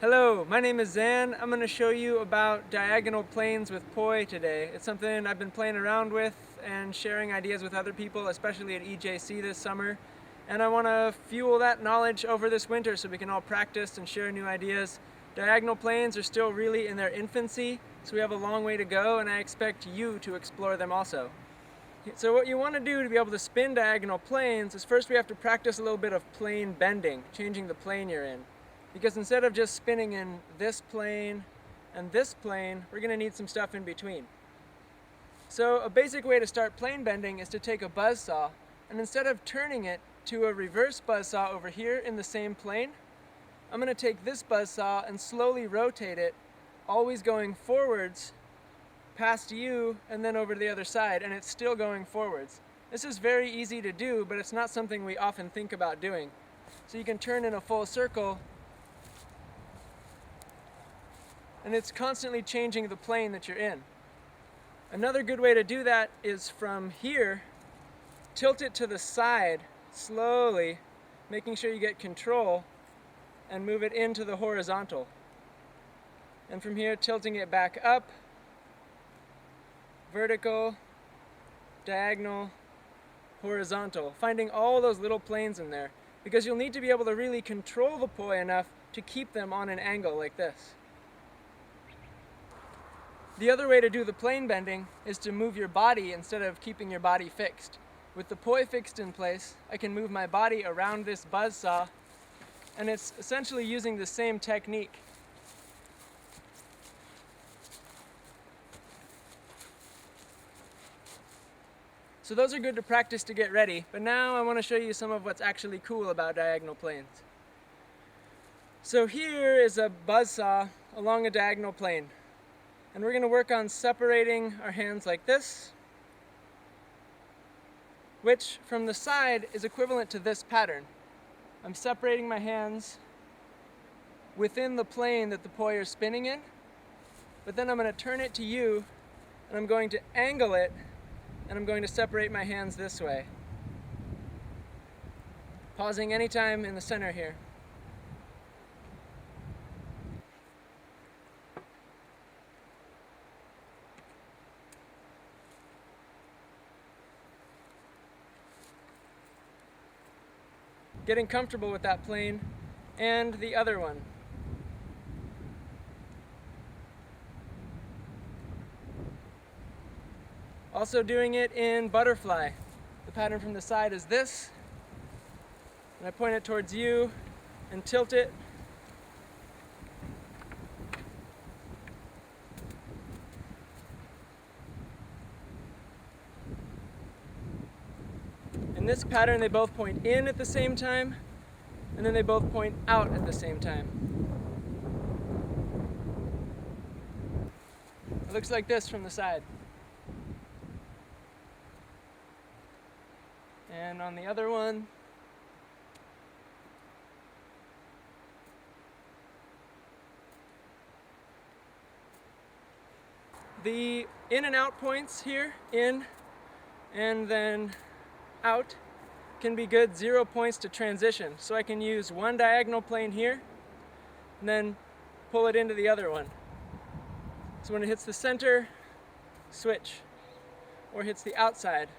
Hello, my name is Zan. I'm going to show you about diagonal planes with poi today. It's something I've been playing around with and sharing ideas with other people, especially at EJC this summer. And I want to fuel that knowledge over this winter so we can all practice and share new ideas. Diagonal planes are still really in their infancy, so we have a long way to go, and I expect you to explore them also. So what you want to do to be able to spin diagonal planes is first we have to practice a little bit of plane bending, changing the plane you're in. Because instead of just spinning in this plane and this plane, we're going to need some stuff in between. So a basic way to start plane bending is to take a buzzsaw, and instead of turning it to a reverse buzzsaw over here in the same plane, I'm going to take this buzzsaw and slowly rotate it, always going forwards past you and then over to the other side, and it's still going forwards. This is very easy to do, but it's not something we often think about doing. So you can turn in a full circle, and it's constantly changing the plane that you're in. Another good way to do that is from here, tilt it to the side slowly, making sure you get control, and move it into the horizontal. And from here, tilting it back up, vertical, diagonal, horizontal, finding all those little planes in there, because you'll need to be able to really control the poi enough to keep them on an angle like this. The other way to do the plane bending is to move your body instead of keeping your body fixed. With the poi fixed in place, I can move my body around this buzzsaw, and it's essentially using the same technique. So those are good to practice to get ready, but now I want to show you some of what's actually cool about diagonal planes. So here is a buzzsaw along a diagonal plane. And we're going to work on separating our hands like this, which from the side is equivalent to this pattern. I'm separating my hands within the plane that the poi are spinning in, but then I'm going to turn it to you, and I'm going to angle it, and I'm going to separate my hands this way. Pausing anytime in the center here. Getting comfortable with that plane and the other one. Also doing it in butterfly. The pattern from the side is this, and I point it towards you and tilt it. In this pattern, they both point in at the same time, and then they both point out at the same time. It looks like this from the side. And on the other one, the in and out points here, in and then out, can be good 0 points to transition. So I can use one diagonal plane here and then pull it into the other one. So when it hits the center, switch, or hits the outside,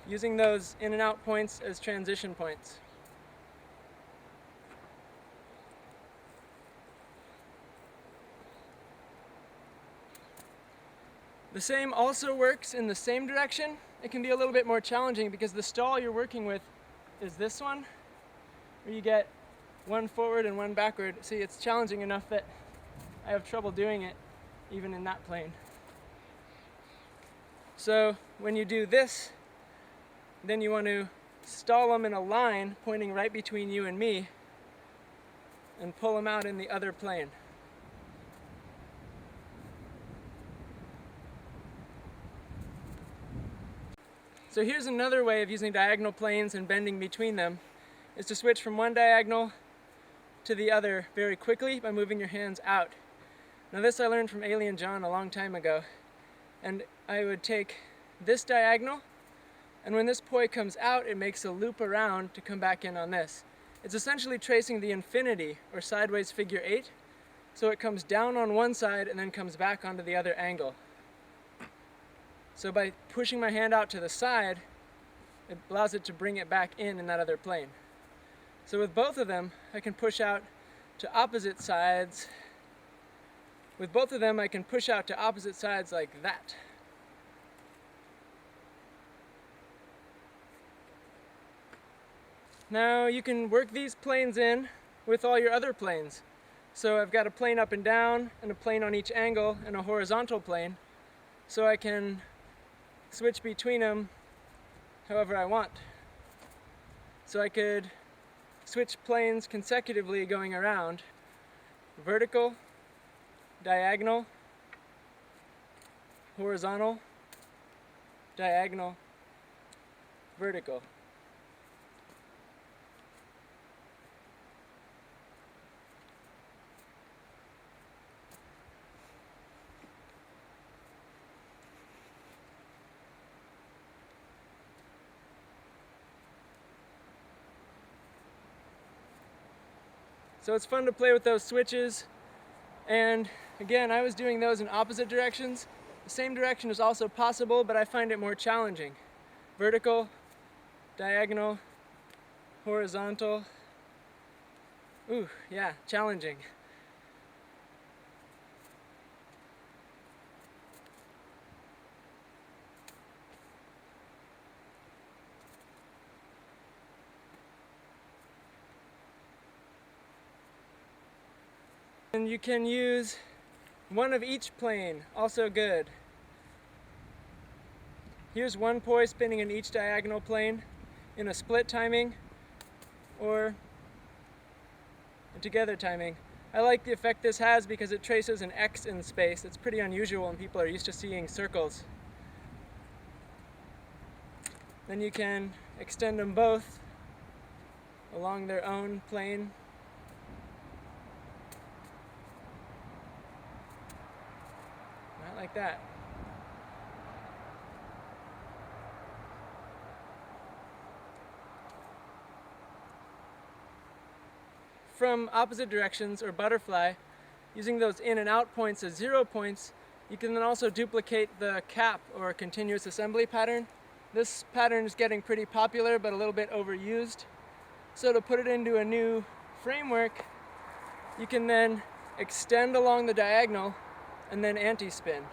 using those in and out points as transition points. The same also works in the same direction. It can be a little bit more challenging because the stall you're working with is this one, where you get one forward and one backward. See, it's challenging enough that I have trouble doing it even in that plane. So when you do this, then you want to stall them in a line pointing right between you and me and pull them out in the other plane. So here's another way of using diagonal planes and bending between them, is to switch from one diagonal to the other very quickly by moving your hands out. Now this I learned from Alien John a long time ago, and I would take this diagonal, and when this poi comes out, it makes a loop around to come back in on this. It's essentially tracing the infinity, or sideways figure 8. So it comes down on one side and then comes back onto the other angle. So by pushing my hand out to the side, it allows it to bring it back in that other plane. So with both of them, I can push out to opposite sides. With both of them, I can push out to opposite sides like that. Now you can work these planes in with all your other planes. So I've got a plane up and down, and a plane on each angle, and a horizontal plane. So I can switch between them however I want. So I could switch planes consecutively going around. Vertical, diagonal, horizontal, diagonal, vertical. So it's fun to play with those switches, and again, I was doing those in opposite directions. The same direction is also possible, but I find it more challenging. Vertical, diagonal, horizontal. Ooh, yeah, challenging. And you can use one of each plane, also good. Here's one poi spinning in each diagonal plane in a split timing or a together timing. I like the effect this has because it traces an X in space. It's pretty unusual and people are used to seeing circles. Then you can extend them both along their own plane. Like that. From opposite directions, or butterfly, using those in and out points as 0 points, you can then also duplicate the cap, or continuous assembly pattern. This pattern is getting pretty popular but a little bit overused. So to put it into a new framework, you can then extend along the diagonal and then anti-spin.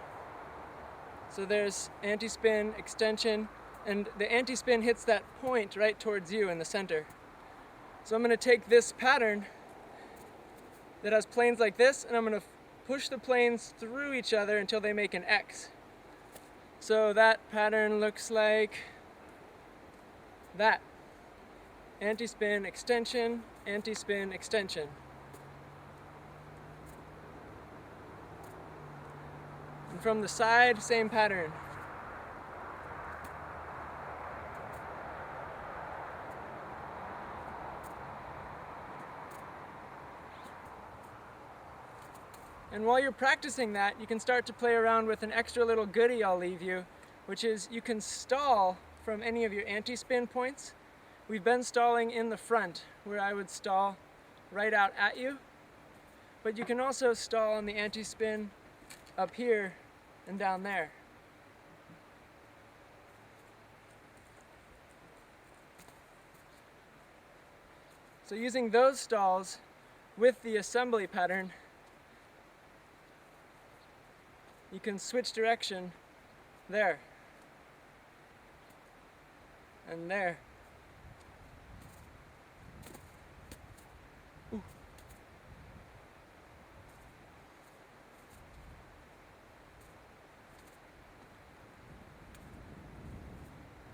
So there's anti-spin, extension, and the anti-spin hits that point right towards you in the center. So I'm going to take this pattern that has planes like this, and I'm going to push the planes through each other until they make an X. So that pattern looks like that. Anti-spin, extension, anti-spin, extension. And from the side, same pattern. And while you're practicing that, you can start to play around with an extra little goodie I'll leave you, which is you can stall from any of your anti-spin points. We've been stalling in the front, where I would stall right out at you. But you can also stall on the anti-spin up here and down there. So using those stalls with the assembly pattern, you can switch direction there and there. Ooh.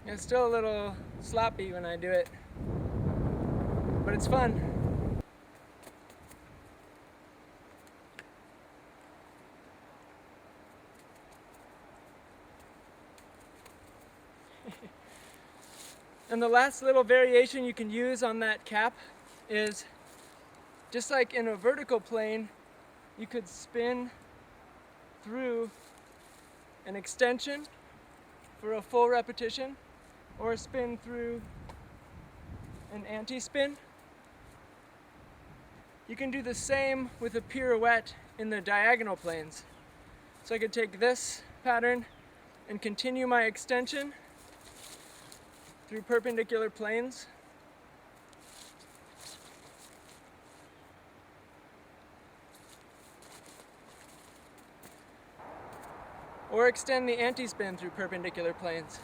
It's still a little sloppy when I do it, but it's fun. And the last little variation you can use on that cap is, just like in a vertical plane, you could spin through an extension for a full repetition, or spin through an anti-spin You can do the same with a pirouette in the diagonal planes. So I could take this pattern and continue my extension through perpendicular planes. Or extend the anti-spin through perpendicular planes.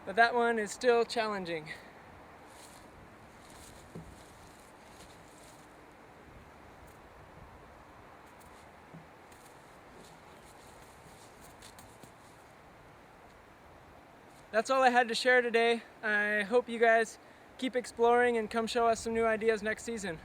But that one is still challenging. That's all I had to share today. I hope you guys keep exploring and come show us some new ideas next season.